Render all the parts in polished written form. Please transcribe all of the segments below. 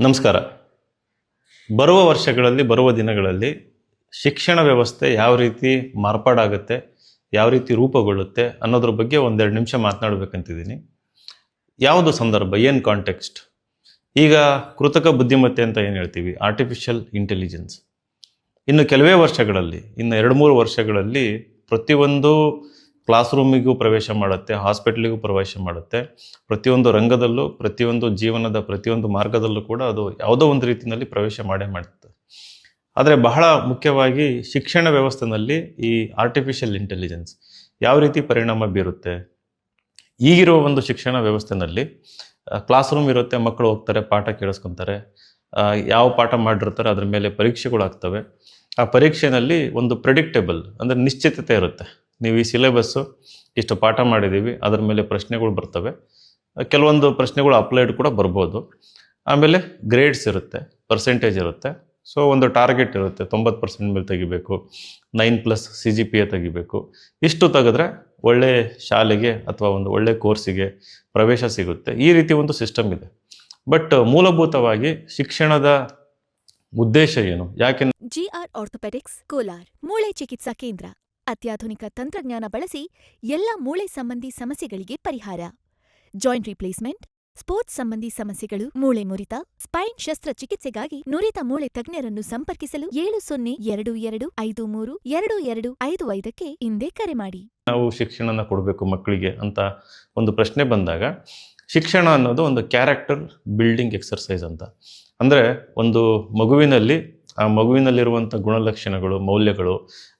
ನಮಸ್ಕಾರ. ಬರುವ ವರ್ಷಗಳಲ್ಲಿ, ಬರುವ ದಿನಗಳಲ್ಲಿ ಶಿಕ್ಷಣ ವ್ಯವಸ್ಥೆ ಯಾವ ರೀತಿ ಮಾರ್ಪಾಡಾಗುತ್ತೆ, ಯಾವ ರೀತಿ ರೂಪುಗೊಳ್ಳುತ್ತೆ ಅನ್ನೋದ್ರ ಬಗ್ಗೆ ಒಂದೆರಡು ನಿಮಿಷ ಮಾತನಾಡಬೇಕಂತಿದ್ದೀನಿ. ಯಾವುದು ಸಂದರ್ಭ, ಏನು ಕಾಂಟೆಕ್ಸ್ಟ್? ಈಗ ಕೃತಕ ಬುದ್ಧಿಮತ್ತೆ ಅಂತ ಏನು ಹೇಳ್ತೀವಿ, ಆರ್ಟಿಫಿಷಿಯಲ್ ಇಂಟೆಲಿಜೆನ್ಸ್, ಇನ್ನು ಕೆಲವೇ ವರ್ಷಗಳಲ್ಲಿ, ಇನ್ನು 2-3 ವರ್ಷಗಳಲ್ಲಿ ಪ್ರತಿಯೊಂದು ಕ್ಲಾಸ್ ರೂಮಿಗೂ ಪ್ರವೇಶ ಮಾಡುತ್ತೆ, ಹಾಸ್ಪಿಟ್ಲಿಗೂ ಪ್ರವೇಶ ಮಾಡುತ್ತೆ. ಪ್ರತಿಯೊಂದು ರಂಗದಲ್ಲೂ, ಪ್ರತಿಯೊಂದು ಜೀವನದ ಪ್ರತಿಯೊಂದು ಮಾರ್ಗದಲ್ಲೂ ಕೂಡ ಅದು ಯಾವುದೋ ಒಂದು ರೀತಿಯಲ್ಲಿ ಪ್ರವೇಶ ಮಾಡೇ ಮಾಡುತ್ತೆ. ಆದರೆ ಬಹಳ ಮುಖ್ಯವಾಗಿ ಶಿಕ್ಷಣ ವ್ಯವಸ್ಥೆಯಲ್ಲಿ ಈ ಆರ್ಟಿಫಿಷಿಯಲ್ ಇಂಟೆಲಿಜೆನ್ಸ್ ಯಾವ ರೀತಿ ಪರಿಣಾಮ ಬೀರುತ್ತೆ? ಈಗಿರುವ ಒಂದು ಶಿಕ್ಷಣ ವ್ಯವಸ್ಥೆಯಲ್ಲಿ ಕ್ಲಾಸ್ ರೂಮ್ ಇರುತ್ತೆ, ಮಕ್ಕಳು ಹೋಗ್ತಾರೆ, ಪಾಠ ಕೇಳಿಸ್ಕೊತಾರೆ, ಯಾವ ಪಾಠ ಮಾಡಿರ್ತಾರೆ ಅದ್ರ ಮೇಲೆ ಪರೀಕ್ಷೆಗಳಾಗ್ತವೆ. ಆ ಪರೀಕ್ಷೆಯಲ್ಲಿ ಒಂದು ಪ್ರೆಡಿಕ್ಟೇಬಲ್ ಅಂದರೆ ನಿಶ್ಚಿತತೆ ಇರುತ್ತೆ. ನೀವು ಈ ಸಿಲೆಬಸ್ಸು ಇಷ್ಟು ಪಾಠ ಮಾಡಿದ್ದೀವಿ, ಅದರ ಮೇಲೆ ಪ್ರಶ್ನೆಗಳು ಬರ್ತವೆ, ಕೆಲವೊಂದು ಪ್ರಶ್ನೆಗಳು ಅಪ್ಲೈಡ್ ಕೂಡ ಬರ್ಬೋದು. ಆಮೇಲೆ ಗ್ರೇಡ್ಸ್ ಇರುತ್ತೆ, ಪರ್ಸೆಂಟೇಜ್ ಇರುತ್ತೆ. ಸೊ ಒಂದು ಟಾರ್ಗೆಟ್ ಇರುತ್ತೆ, 90% ಮೇಲೆ ತೆಗಿಬೇಕು, 9+ CGPA ತೆಗಿಬೇಕು. ಇಷ್ಟು ತೆಗೆದ್ರೆ ಒಳ್ಳೆ ಶಾಲೆಗೆ ಅಥವಾ ಒಂದು ಒಳ್ಳೆ ಕೋರ್ಸಿಗೆ ಪ್ರವೇಶ ಸಿಗುತ್ತೆ. ಈ ರೀತಿ ಒಂದು ಸಿಸ್ಟಮ್ ಇದೆ. ಬಟ್ ಮೂಲಭೂತವಾಗಿ ಶಿಕ್ಷಣದ ಉದ್ದೇಶ ಏನು? ಯಾಕೆ ಜಿಆರ್ ಆರ್ಥೋಪೆಡಿಕ್ಸ್ ಕೋಲಾರ್ ಮೂಳೆ ಚಿಕಿತ್ಸಾ ಕೇಂದ್ರ ಅತ್ಯಾಧುನಿಕ ತಂತ್ರಜ್ಞಾನ ಬಳಸಿ ಎಲ್ಲ ಮೂಳೆ ಸಂಬಂಧಿ ಸಮಸ್ಯೆಗಳಿಗೆ ಪರಿಹಾರ. ಜಾಯಿಂಟ್ ರಿಪ್ಲೇಸ್ಮೆಂಟ್, ಸ್ಪೋರ್ಟ್ಸ್ ಸಂಬಂಧಿ ಸಮಸ್ಯೆಗಳು, ಮೂಳೆ ಮುರಿತ, ಸ್ಪೈನ್ ಶಸ್ತ್ರಚಿಕಿತ್ಸೆಗಾಗಿ ನುರಿತ ಮೂಳೆ ತಜ್ಞರನ್ನು ಸಂಪರ್ಕಿಸಲು 7022523255ಕ್ಕೆ ಹಿಂದೆ ಕರೆ ಮಾಡಿ. ನಾವು ಶಿಕ್ಷಣನ ಕೊಡಬೇಕು ಮಕ್ಕಳಿಗೆ ಅಂತ ಒಂದು ಪ್ರಶ್ನೆ ಬಂದಾಗ, ಶಿಕ್ಷಣ ಅನ್ನೋದು ಒಂದು ಕ್ಯಾರೆಕ್ಟರ್ ಬಿಲ್ಡಿಂಗ್ ಎಕ್ಸರ್ಸೈಸ್ ಅಂತ. ಅಂದರೆ ಒಂದು ಮಗುವಿನಲ್ಲಿ, ಆ ಮಗುವಿನಲ್ಲಿರುವಂಥ ಗುಣಲಕ್ಷಣಗಳು, ಮೌಲ್ಯಗಳು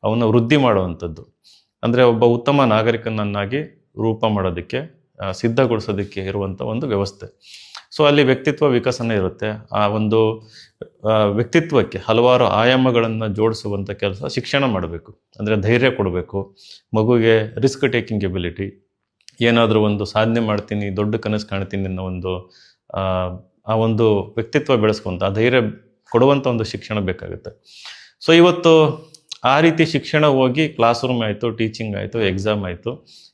ಅವನ್ನ ವೃದ್ಧಿ ಮಾಡುವಂಥದ್ದು. ಅಂದರೆ ಒಬ್ಬ ಉತ್ತಮ ನಾಗರಿಕನನ್ನಾಗಿ ರೂಪ ಮಾಡೋದಕ್ಕೆ, ಸಿದ್ಧಗೊಳಿಸೋದಕ್ಕೆ ಇರುವಂಥ ಒಂದು ವ್ಯವಸ್ಥೆ. ಸೊ ಅಲ್ಲಿ ವ್ಯಕ್ತಿತ್ವ ವಿಕಸನ ಇರುತ್ತೆ. ಆ ಒಂದು ವ್ಯಕ್ತಿತ್ವಕ್ಕೆ ಹಲವಾರು ಆಯಾಮಗಳನ್ನು ಜೋಡಿಸುವಂಥ ಕೆಲಸ ಶಿಕ್ಷಣ ಮಾಡಬೇಕು. ಅಂದರೆ ಧೈರ್ಯ ಕೊಡಬೇಕು ಮಗುವಿಗೆ, ರಿಸ್ಕ್ ಟೇಕಿಂಗ್ ಎಬಿಲಿಟಿ, ಏನಾದರೂ ಒಂದು ಸಾಧನೆ ಮಾಡ್ತೀನಿ, ದೊಡ್ಡ ಕನಸು ಕಾಣ್ತೀನಿ ಅನ್ನೋ ಒಂದು ಆ ಒಂದು ವ್ಯಕ್ತಿತ್ವ ಬೆಳೆಸ್ಕೊಂತ ಆ ಧೈರ್ಯ ಕೊಡುವಂಥ ಒಂದು ಶಿಕ್ಷಣ ಬೇಕಾಗುತ್ತೆ. ಸೊ ಇವತ್ತು ಆ ರೀತಿ ಶಿಕ್ಷಣ ಹೋಗಿ ಕ್ಲಾಸ್ ರೂಮ್ ಆಯಿತು, ಟೀಚಿಂಗ್ ಆಯಿತು, ಎಕ್ಸಾಮ್ ಆಯಿತು,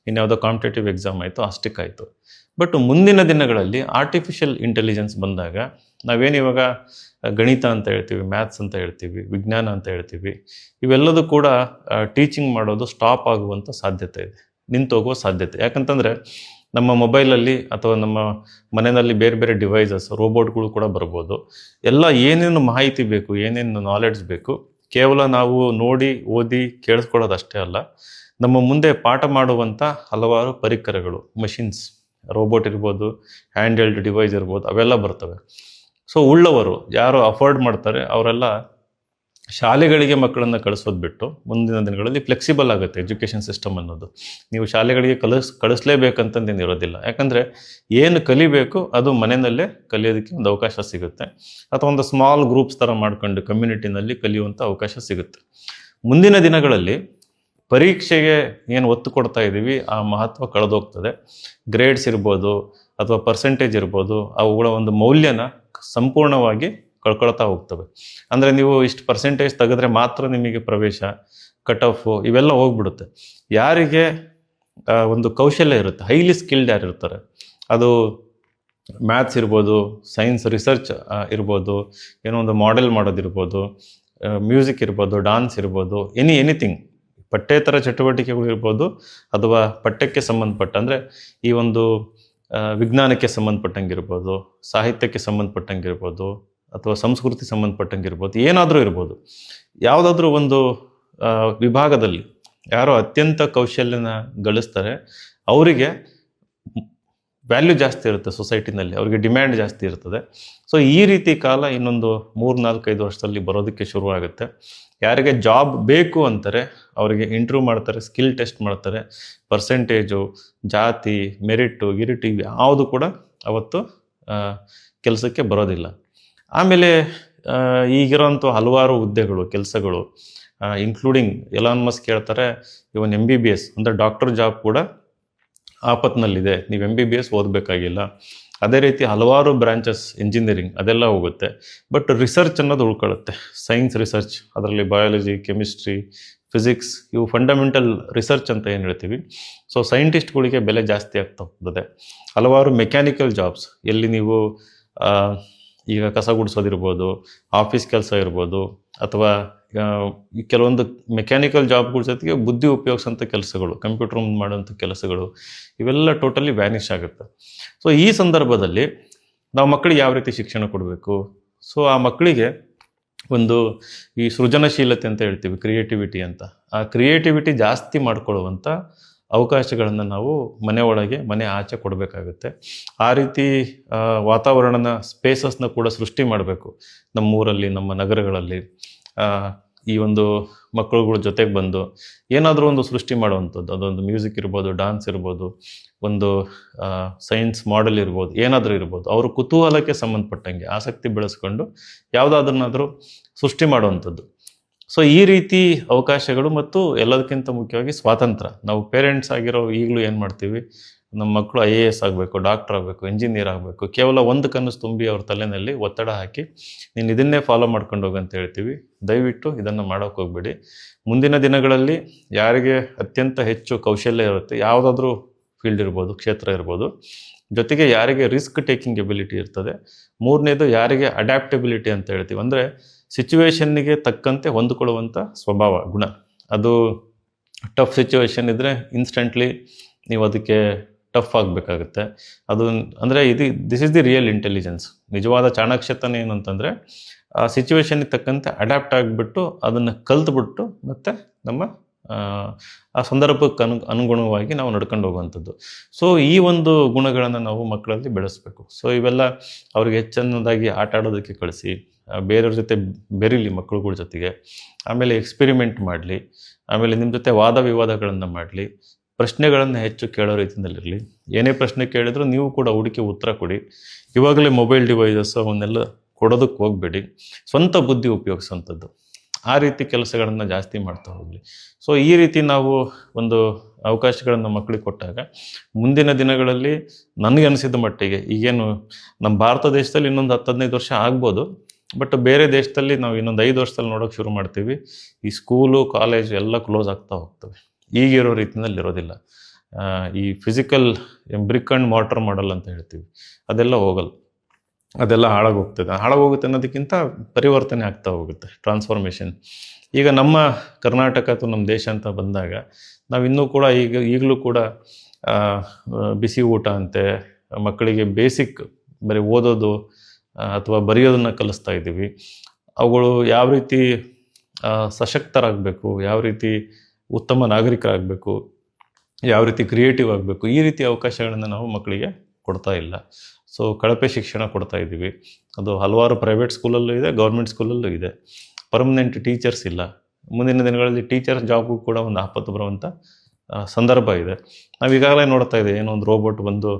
ಇನ್ಯಾವುದೋ ಕಾಂಪಿಟೇಟಿವ್ ಎಕ್ಸಾಮ್ ಆಯಿತು, ಅಷ್ಟಕ್ಕಾಯಿತು. ಬಟ್ ಮುಂದಿನ ದಿನಗಳಲ್ಲಿ ಆರ್ಟಿಫಿಷಿಯಲ್ ಇಂಟೆಲಿಜೆನ್ಸ್ ಬಂದಾಗ ನಾವೇನು ಇವಾಗ ಗಣಿತ ಅಂತ ಹೇಳ್ತೀವಿ, ಮ್ಯಾಥ್ಸ್ ಅಂತ ಹೇಳ್ತೀವಿ, ವಿಜ್ಞಾನ ಅಂತ ಹೇಳ್ತೀವಿ, ಇವೆಲ್ಲದೂ ಕೂಡ ಟೀಚಿಂಗ್ ಮಾಡೋದು ಸ್ಟಾಪ್ ಆಗುವಂಥ ಸಾಧ್ಯತೆ ಇದೆ, ನಿಂತೋಗುವ ಸಾಧ್ಯತೆ. ಯಾಕಂತಂದರೆ ನಮ್ಮ ಮೊಬೈಲಲ್ಲಿ ಅಥವಾ ನಮ್ಮ ಮನೆಯಲ್ಲಿ ಬೇರೆ ಬೇರೆ ಡಿವೈಸಸ್, ರೋಬೋಟ್ಗಳು ಕೂಡ ಬರ್ಬೋದು. ಎಲ್ಲ ಏನೇನು ಮಾಹಿತಿ ಬೇಕು, ಏನೇನು ನಾಲೆಡ್ಜ್ ಬೇಕು, ಕೇವಲ ನಾವು ನೋಡಿ ಓದಿ ಕೇಳಿಸ್ಕೊಳ್ಳೋದಷ್ಟೇ ಅಲ್ಲ, ನಮ್ಮ ಮುಂದೆ ಪಾಠ ಮಾಡುವಂಥ ಹಲವಾರು ಪರಿಕರಗಳು, ಮಷಿನ್ಸ್, ರೋಬೋಟ್ ಇರ್ಬೋದು, ಹ್ಯಾಂಡ್ ಹೆಲ್ಡ್ ಡಿವೈಸ್ ಇರ್ಬೋದು, ಅವೆಲ್ಲ ಬರ್ತವೆ. ಸೊ ಉಳ್ಳವರು ಯಾರು ಅಫೋರ್ಡ್ ಮಾಡ್ತಾರೆ ಅವರೆಲ್ಲ ಶಾಲೆಗಳಿಗೆ ಮಕ್ಕಳನ್ನು ಕಳಿಸೋದು ಬಿಟ್ಟು ಮುಂದಿನ ದಿನಗಳಲ್ಲಿ ಫ್ಲೆಕ್ಸಿಬಲ್ ಆಗುತ್ತೆ ಎಜುಕೇಷನ್ ಸಿಸ್ಟಮ್ ಅನ್ನೋದು. ನೀವು ಶಾಲೆಗಳಿಗೆ ಕಳಿಸ್ಲೇಬೇಕಂತಂದೇನು ಇರೋದಿಲ್ಲ. ಯಾಕಂದರೆ ಏನು ಕಲಿಬೇಕು ಅದು ಮನೆಯಲ್ಲೇ ಕಲಿಯೋದಕ್ಕೆ ಒಂದು ಅವಕಾಶ ಸಿಗುತ್ತೆ, ಅಥವಾ ಒಂದು ಸ್ಮಾಲ್ ಗ್ರೂಪ್ಸ್ ಥರ ಮಾಡ್ಕೊಂಡು ಕಮ್ಯುನಿಟಿನಲ್ಲಿ ಕಲಿಯುವಂಥ ಅವಕಾಶ ಸಿಗುತ್ತೆ. ಮುಂದಿನ ದಿನಗಳಲ್ಲಿ ಪರೀಕ್ಷೆಗೆ ಏನು ಒತ್ತು ಕೊಡ್ತಾ ಇದ್ದೀವಿ ಆ ಮಹತ್ವ ಕಳೆದೋಗ್ತದೆ. ಗ್ರೇಡ್ಸ್ ಇರ್ಬೋದು ಅಥವಾ ಪರ್ಸೆಂಟೇಜ್ ಇರ್ಬೋದು, ಅವುಗಳ ಒಂದು ಮೌಲ್ಯನ ಸಂಪೂರ್ಣವಾಗಿ ಕಳ್ಕೊಳ್ತಾ ಹೋಗ್ತವೆ. ಅಂದರೆ ನೀವು ಇಷ್ಟು ಪರ್ಸೆಂಟೇಜ್ ತೆಗೆದ್ರೆ ಮಾತ್ರ ನಿಮಗೆ ಪ್ರವೇಶ, ಕಟ್ ಆಫು ಇವೆಲ್ಲ ಹೋಗ್ಬಿಡುತ್ತೆ. ಯಾರಿಗೆ ಒಂದು ಕೌಶಲ್ಯ ಇರುತ್ತೆ, ಹೈಲಿ ಸ್ಕಿಲ್ಡ್ ಯಾರು ಇರ್ತಾರೆ, ಅದು ಮ್ಯಾಥ್ಸ್ ಇರ್ಬೋದು, ಸೈನ್ಸ್ ರಿಸರ್ಚ್ ಇರ್ಬೋದು, ಏನೋ ಒಂದು ಮಾಡೆಲ್ ಮಾಡೋದಿರ್ಬೋದು, ಮ್ಯೂಸಿಕ್ ಇರ್ಬೋದು, ಡಾನ್ಸ್ ಇರ್ಬೋದು, ಎನಿಥಿಂಗ್, ಪಠ್ಯೇತರ ಚಟುವಟಿಕೆಗಳು ಇರ್ಬೋದು, ಅಥವಾ ಪಠ್ಯಕ್ಕೆ ಸಂಬಂಧಪಟ್ಟ ಅಂದರೆ ಈ ಒಂದು ವಿಜ್ಞಾನಕ್ಕೆ ಸಂಬಂಧಪಟ್ಟಂಗಿರ್ಬೋದು, ಸಾಹಿತ್ಯಕ್ಕೆ ಸಂಬಂಧಪಟ್ಟಂಗಿರ್ಬೋದು, ಅಥವಾ ಸಂಸ್ಕೃತಿ ಸಂಬಂಧಪಟ್ಟಂಗಿರ್ಬೋದು, ಏನಾದರೂ ಇರ್ಬೋದು. ಯಾವುದಾದ್ರೂ ಒಂದು ವಿಭಾಗದಲ್ಲಿ ಯಾರೋ ಅತ್ಯಂತ ಕೌಶಲ್ಯನ ಗಳಿಸ್ತಾರೆ, ಅವರಿಗೆ ವ್ಯಾಲ್ಯೂ ಜಾಸ್ತಿ ಇರುತ್ತೆ ಸೊಸೈಟಿನಲ್ಲಿ, ಅವರಿಗೆ ಡಿಮ್ಯಾಂಡ್ ಜಾಸ್ತಿ ಇರ್ತದೆ. ಸೊ ಈ ರೀತಿ ಕಾಲ ಇನ್ನೊಂದು 3-4-5 ವರ್ಷದಲ್ಲಿ ಬರೋದಕ್ಕೆ ಶುರುವಾಗುತ್ತೆ. ಯಾರಿಗೆ ಜಾಬ್ ಬೇಕು ಅಂತಾರೆ ಅವರಿಗೆ ಇಂಟರ್ವ್ಯೂ ಮಾಡ್ತಾರೆ, ಸ್ಕಿಲ್ ಟೆಸ್ಟ್ ಮಾಡ್ತಾರೆ, ಪರ್ಸೆಂಟೇಜು, ಜಾತಿ, ಮೆರಿಟು, ಗಿರಿಟು ಯಾವುದು ಕೂಡ ಅವತ್ತು ಕೆಲಸಕ್ಕೆ ಬರೋದಿಲ್ಲ. ಆಮೇಲೆ ಈಗಿರೋಂಥ ಹಲವಾರು ಹುದ್ದೆಗಳು, ಕೆಲಸಗಳು, ಇನ್ಕ್ಲೂಡಿಂಗ್ ಎಲಾನ್ ಮಸ್ಕ್ ಹೇಳ್ತಾರೆ ಇವನ್ MBBS ಅಂದರೆ ಡಾಕ್ಟರ್ ಜಾಬ್ ಕೂಡ ಆಪತ್ನಲ್ಲಿದೆ, ನೀವು MBBS ಓದಬೇಕಾಗಿಲ್ಲ. ಅದೇ ರೀತಿ ಹಲವಾರು ಬ್ರಾಂಚಸ್, ಇಂಜಿನಿಯರಿಂಗ್ ಅದೆಲ್ಲ ಹೋಗುತ್ತೆ. ಬಟ್ ರಿಸರ್ಚ್ ಅನ್ನೋದು ಉಳ್ಕೊಳ್ಳುತ್ತೆ. ಸೈನ್ಸ್ ರಿಸರ್ಚ್, ಅದರಲ್ಲಿ ಬಯಾಲಜಿ, ಕೆಮಿಸ್ಟ್ರಿ, ಫಿಸಿಕ್ಸ್, ಇವು ಫಂಡಮೆಂಟಲ್ ರಿಸರ್ಚ್ ಅಂತ ಏನು ಹೇಳ್ತೀವಿ. ಸೊ ಸೈಂಟಿಸ್ಟ್ಗಳಿಗೆ ಬೆಲೆ ಜಾಸ್ತಿ ಆಗ್ತಾ ಹೋಗ್ತದೆ. ಹಲವಾರು ಮೆಕ್ಯಾನಿಕಲ್ ಜಾಬ್ಸ್, ಎಲ್ಲಿ ನೀವು ಈಗ ಕಸ ಗುಡಿಸೋದಿರ್ಬೋದು, ಆಫೀಸ್ ಕೆಲಸ ಇರ್ಬೋದು, ಅಥವಾ ಈ ಕೆಲವೊಂದು ಮೆಕ್ಯಾನಿಕಲ್ ಜಾಬ್ಗಳ ಜೊತೆಗೆ ಬುದ್ಧಿ ಉಪಯೋಗಿಸೋಂಥ ಕೆಲಸಗಳು, ಕಂಪ್ಯೂಟರ್ ಮುಂದೆ ಮಾಡೋಂಥ ಕೆಲಸಗಳು, ಇವೆಲ್ಲ ಟೋಟಲಿ ವ್ಯಾನಿಷ್ ಆಗುತ್ತೆ. ಸೊ ಈ ಸಂದರ್ಭದಲ್ಲಿ ನಾವು ಮಕ್ಕಳಿಗೆ ಯಾವ ರೀತಿ ಶಿಕ್ಷಣ ಕೊಡಬೇಕು? ಸೊ ಆ ಮಕ್ಕಳಿಗೆ ಒಂದು ಈ ಸೃಜನಶೀಲತೆ ಅಂತ ಹೇಳ್ತೀವಿ, ಕ್ರಿಯೇಟಿವಿಟಿ ಅಂತ. ಆ ಕ್ರಿಯೇಟಿವಿಟಿ ಜಾಸ್ತಿ ಮಾಡ್ಕೊಳ್ಳುವಂಥ ಅವಕಾಶಗಳನ್ನು ನಾವು ಮನೆ ಒಳಗೆ ಮನೆ ಆಚೆ ಕೊಡಬೇಕಾಗುತ್ತೆ. ಆ ರೀತಿ ವಾತಾವರಣನ, ಸ್ಪೇಸಸ್ನ ಕೂಡ ಸೃಷ್ಟಿ ಮಾಡಬೇಕು ನಮ್ಮೂರಲ್ಲಿ, ನಮ್ಮ ನಗರಗಳಲ್ಲಿ. ಈ ಒಂದು ಮಕ್ಕಳುಗಳ ಜೊತೆಗೆ ಬಂದು ಏನಾದರೂ ಒಂದು ಸೃಷ್ಟಿ ಮಾಡುವಂಥದ್ದು, ಅದೊಂದು ಮ್ಯೂಸಿಕ್ ಇರ್ಬೋದು, ಡಾನ್ಸ್ ಇರ್ಬೋದು, ಒಂದು ಸೈನ್ಸ್ ಮಾಡೆಲ್ ಇರ್ಬೋದು, ಏನಾದರೂ ಇರ್ಬೋದು. ಅವರು ಕುತೂಹಲಕ್ಕೆ ಸಂಬಂಧಪಟ್ಟಂಗೆ ಆಸಕ್ತಿ ಬೆಳೆಸ್ಕೊಂಡು ಯಾವುದಾದ್ರನ್ನಾದರೂ ಸೃಷ್ಟಿ ಮಾಡುವಂಥದ್ದು. ಸೊ ಈ ರೀತಿ ಅವಕಾಶಗಳು, ಮತ್ತು ಎಲ್ಲದಕ್ಕಿಂತ ಮುಖ್ಯವಾಗಿ ಸ್ವಾತಂತ್ರ್ಯ. ನಾವು ಪೇರೆಂಟ್ಸ್ ಆಗಿರೋ ಈಗಲೂ ಏನು ಮಾಡ್ತೀವಿ, ನಮ್ಮ ಮಕ್ಕಳು IAS ಆಗಬೇಕು, ಡಾಕ್ಟರ್ ಆಗಬೇಕು, ಇಂಜಿನಿಯರ್ ಆಗಬೇಕು, ಕೇವಲ ಒಂದು ಕನಸು ತುಂಬಿ ಅವ್ರ ತಲೆಯಲ್ಲಿ ಒತ್ತಡ ಹಾಕಿ ನೀನು ಇದನ್ನೇ ಫಾಲೋ ಮಾಡ್ಕೊಂಡು ಹೋಗಂತ ಹೇಳ್ತೀವಿ. ದಯವಿಟ್ಟು ಇದನ್ನು ಮಾಡೋಕ್ಕೆ ಹೋಗಬೇಡಿ. ಮುಂದಿನ ದಿನಗಳಲ್ಲಿ ಯಾರಿಗೆ ಅತ್ಯಂತ ಹೆಚ್ಚು ಕೌಶಲ್ಯ ಇರುತ್ತೆ, ಯಾವುದಾದ್ರೂ ಫೀಲ್ಡ್ ಇರ್ಬೋದು, ಕ್ಷೇತ್ರ ಇರ್ಬೋದು, ಜೊತೆಗೆ ಯಾರಿಗೆ ರಿಸ್ಕ್ ಟೇಕಿಂಗ್ ಎಬಿಲಿಟಿ ಇರ್ತದೆ, ಮೂರನೇದು ಯಾರಿಗೆ ಅಡ್ಯಾಪ್ಟಬಿಲಿಟಿ ಅಂತ ಹೇಳ್ತೀವಿ, ಅಂದರೆ ಸಿಚುವೇಶನ್ನಿಗೆ ತಕ್ಕಂತೆ ಹೊಂದಿಕೊಳ್ಳುವಂಥ ಸ್ವಭಾವ, ಗುಣ. ಅದು ಟಫ್ ಸಿಚುವೇಶನ್ ಇದ್ದರೆ ಇನ್ಸ್ಟೆಂಟ್ಲಿ ನೀವು ಅದಕ್ಕೆ ಟಫ್ ಆಗಬೇಕಾಗುತ್ತೆ. ಅದು ಅಂದರೆ this is the real intelligence. ನಿಜವಾದ ಚಾಣಾಕ್ಷತನ ಏನು ಅಂತಂದರೆ ಆ ಸಿಚುವೇಶನ್ಗೆ ತಕ್ಕಂತೆ ಅಡ್ಯಾಪ್ಟ್ ಆಗಿಬಿಟ್ಟು ಅದನ್ನು ಕಲ್ತ್ಬಿಟ್ಟು ಮತ್ತು ನಮ್ಮ ಆ ಸಂದರ್ಭಕ್ಕೆ ಅನುಗುಣವಾಗಿ ನಾವು ನಡ್ಕೊಂಡು ಹೋಗುವಂಥದ್ದು. ಸೊ ಈ ಒಂದು ಗುಣಗಳನ್ನು ನಾವು ಮಕ್ಕಳಲ್ಲಿ ಬೆಳೆಸಬೇಕು. ಸೊ ಇವೆಲ್ಲ ಅವ್ರಿಗೆ ಹೆಚ್ಚಿನದಾಗಿ ಆಟ ಆಡೋದಕ್ಕೆ ಕಳಿಸಿ, ಬೇರೆಯವ್ರ ಜೊತೆ ಬೆರೀಲಿ ಮಕ್ಕಳುಗಳ ಜೊತೆಗೆ, ಆಮೇಲೆ ಎಕ್ಸ್ಪೆರಿಮೆಂಟ್ ಮಾಡಲಿ, ಆಮೇಲೆ ನಿಮ್ಮ ಜೊತೆ ವಾದ ವಿವಾದಗಳನ್ನು ಮಾಡಲಿ, ಪ್ರಶ್ನೆಗಳನ್ನು ಹೆಚ್ಚು ಕೇಳೋ ರೀತಿಯಲ್ಲಿರಲಿ. ಏನೇ ಪ್ರಶ್ನೆ ಕೇಳಿದ್ರು ನೀವು ಕೂಡ ಹುಡುಕಿ ಉತ್ತರ ಕೊಡಿ. ಇವಾಗಲೇ ಮೊಬೈಲ್ ಡಿವೈಸಸ್ ಅವನ್ನೆಲ್ಲ ಕೊಡೋದಕ್ಕೆ ಹೋಗಬೇಡಿ. ಸ್ವಂತ ಬುದ್ಧಿ ಉಪಯೋಗಿಸೋಂಥದ್ದು, ಆ ರೀತಿ ಕೆಲಸಗಳನ್ನು ಜಾಸ್ತಿ ಮಾಡ್ತಾ ಹೋಗಲಿ. ಸೊ ಈ ರೀತಿ ನಾವು ಒಂದು ಅವಕಾಶಗಳನ್ನು ಮಕ್ಕಳಿಗೆ ಕೊಟ್ಟಾಗ ಮುಂದಿನ ದಿನಗಳಲ್ಲಿ ನನಗನ್ಸಿದ ಮಟ್ಟಿಗೆ, ಈಗೇನು ನಮ್ಮ ಭಾರತ ದೇಶದಲ್ಲಿ ಇನ್ನೊಂದು 10-15 ವರ್ಷ ಆಗ್ಬೋದು, ಬಟ್ ಬೇರೆ ದೇಶದಲ್ಲಿ ನಾವು ಇನ್ನೊಂದು 5 ವರ್ಷದಲ್ಲಿ ನೋಡೋಕೆ ಶುರು ಮಾಡ್ತೀವಿ. ಈ ಸ್ಕೂಲು, ಕಾಲೇಜು ಎಲ್ಲ ಕ್ಲೋಸ್ ಆಗ್ತಾ ಹೋಗ್ತವೆ. ಈಗಿರೋ ರೀತಿಯಲ್ಲಿ ಇರೋದಿಲ್ಲ. ಈ ಫಿಸಿಕಲ್ ಬ್ರಿಕ್ ಆ್ಯಂಡ್ ಮಾರ್ಟರ್ ಮಾಡಲ್ ಅಂತ ಹೇಳ್ತೀವಿ, ಅದೆಲ್ಲ ಹೋಗಲ್ಲ, ಅದೆಲ್ಲ ಹಾಳಾಗೋಗುತ್ತೆ ಅನ್ನೋದಕ್ಕಿಂತ ಪರಿವರ್ತನೆ ಆಗ್ತಾ ಹೋಗುತ್ತೆ, ಟ್ರಾನ್ಸ್ಫಾರ್ಮೇಷನ್. ಈಗ ನಮ್ಮ ಕರ್ನಾಟಕ ಅಥವಾ ನಮ್ಮ ದೇಶ ಅಂತ ಬಂದಾಗ ನಾವು ಇನ್ನೂ ಕೂಡ ಈಗಲೂ ಕೂಡ ಬಿಸಿ ಊಟ ಅಂತೆ ಮಕ್ಕಳಿಗೆ ಬೇಸಿಕ್ ಬರೀ ಓದೋದು ಅಥವಾ ಬರೆಯೋದನ್ನು ಕಲಿಸ್ತಾ ಇದ್ದೀವಿ. ಅವುಗಳು ಯಾವ ರೀತಿ ಸಶಕ್ತರಾಗಬೇಕು, ಯಾವ ರೀತಿ ಉತ್ತಮ ನಾಗರಿಕರಾಗಬೇಕು, ಯಾವ ರೀತಿ ಕ್ರಿಯೇಟಿವ್ ಆಗಬೇಕು, ಈ ರೀತಿ ಅವಕಾಶಗಳನ್ನು ನಾವು ಮಕ್ಕಳಿಗೆ ಕೊಡ್ತಾ ಇಲ್ಲ. ಸೊ ಕಳಪೆ ಶಿಕ್ಷಣ ಕೊಡ್ತಾ ಇದ್ದೀವಿ. ಅದು ಹಲವಾರು ಪ್ರೈವೇಟ್ ಸ್ಕೂಲಲ್ಲೂ ಇದೆ, ಗೌರ್ಮೆಂಟ್ ಸ್ಕೂಲಲ್ಲೂ ಇದೆ. ಪರ್ಮನೆಂಟ್ ಟೀಚರ್ಸ್ ಇಲ್ಲ. ಮುಂದಿನ ದಿನಗಳಲ್ಲಿ ಟೀಚರ್ ಜಾಬ್ಗೂ ಕೂಡ ಒಂದು ಆಪತ್ತು ಬರುವಂಥ ಸಂದರ್ಭ ಇದೆ. ನಾವು ಈಗಾಗಲೇ ನೋಡ್ತಾ ಇದ್ದೀವಿ, ಏನೋ ಒಂದು ರೋಬೋಟ್ ಬಂದು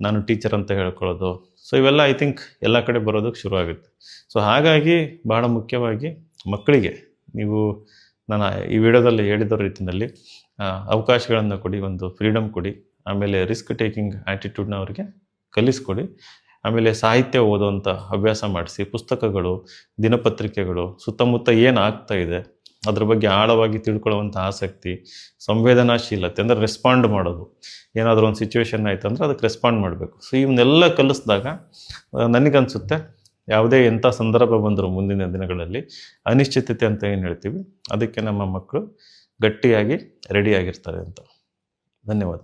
ನಾನು ಟೀಚರ್ ಅಂತ ಹೇಳ್ಕೊಳ್ಳೋದು. ಸೊ ಇವೆಲ್ಲ ಐ ಥಿಂಕ್ ಎಲ್ಲ ಕಡೆ ಬರೋದಕ್ಕೆ ಶುರು ಆಗುತ್ತೆ. ಸೊ ಹಾಗಾಗಿ ಬಹಳ ಮುಖ್ಯವಾಗಿ ಮಕ್ಕಳಿಗೆ ನೀವು ನಾನು ಈ ವಿಡಿಯೋದಲ್ಲಿ ಹೇಳಿದ ರೀತಿಯಲ್ಲಿ ಅವಕಾಶಗಳನ್ನು ಕೊಡಿ, ಒಂದು ಫ್ರೀಡಮ್ ಕೊಡಿ, ಆಮೇಲೆ ರಿಸ್ಕ್ ಟೇಕಿಂಗ್ ಆ್ಯಟಿಟ್ಯೂಡ್ನ ಅವರಿಗೆ ಕಲಿಸ್ಕೊಡಿ, ಆಮೇಲೆ ಸಾಹಿತ್ಯ ಓದುವಂಥ ಅಭ್ಯಾಸ ಮಾಡಿಸಿ, ಪುಸ್ತಕಗಳು, ದಿನಪತ್ರಿಕೆಗಳು, ಸುತ್ತಮುತ್ತ ಏನು ಆಗ್ತಾ ಇದೆ ಅದ್ರ ಬಗ್ಗೆ ಆಳವಾಗಿ ತಿಳ್ಕೊಳ್ಳುವಂಥ ಆಸಕ್ತಿ, ಸಂವೇದನಾಶೀಲತೆ, ಅಂದರೆ ರೆಸ್ಪಾಂಡ್ ಮಾಡೋದು. ಏನಾದರೂ ಒಂದು ಸಿಚುವೇಶನ್ ಆಯಿತು ಅಂದರೆ ಅದಕ್ಕೆ ರೆಸ್ಪಾಂಡ್ ಮಾಡಬೇಕು. ಸೊ ಇವನ್ನೆಲ್ಲ ಕಲಿಸಿದಾಗ ನನಗನ್ಸುತ್ತೆ ಯಾವುದೇ ಎಂಥ ಸಂದರ್ಭ ಬಂದರೂ ಮುಂದಿನ ದಿನಗಳಲ್ಲಿ ಅನಿಶ್ಚಿತತೆ ಅಂತ ಏನು ಹೇಳ್ತೀವಿ, ಅದಕ್ಕೆ ನಮ್ಮ ಮಕ್ಕಳು ಗಟ್ಟಿಯಾಗಿ ರೆಡಿಯಾಗಿರ್ತಾರೆ ಅಂತ. ಧನ್ಯವಾದ.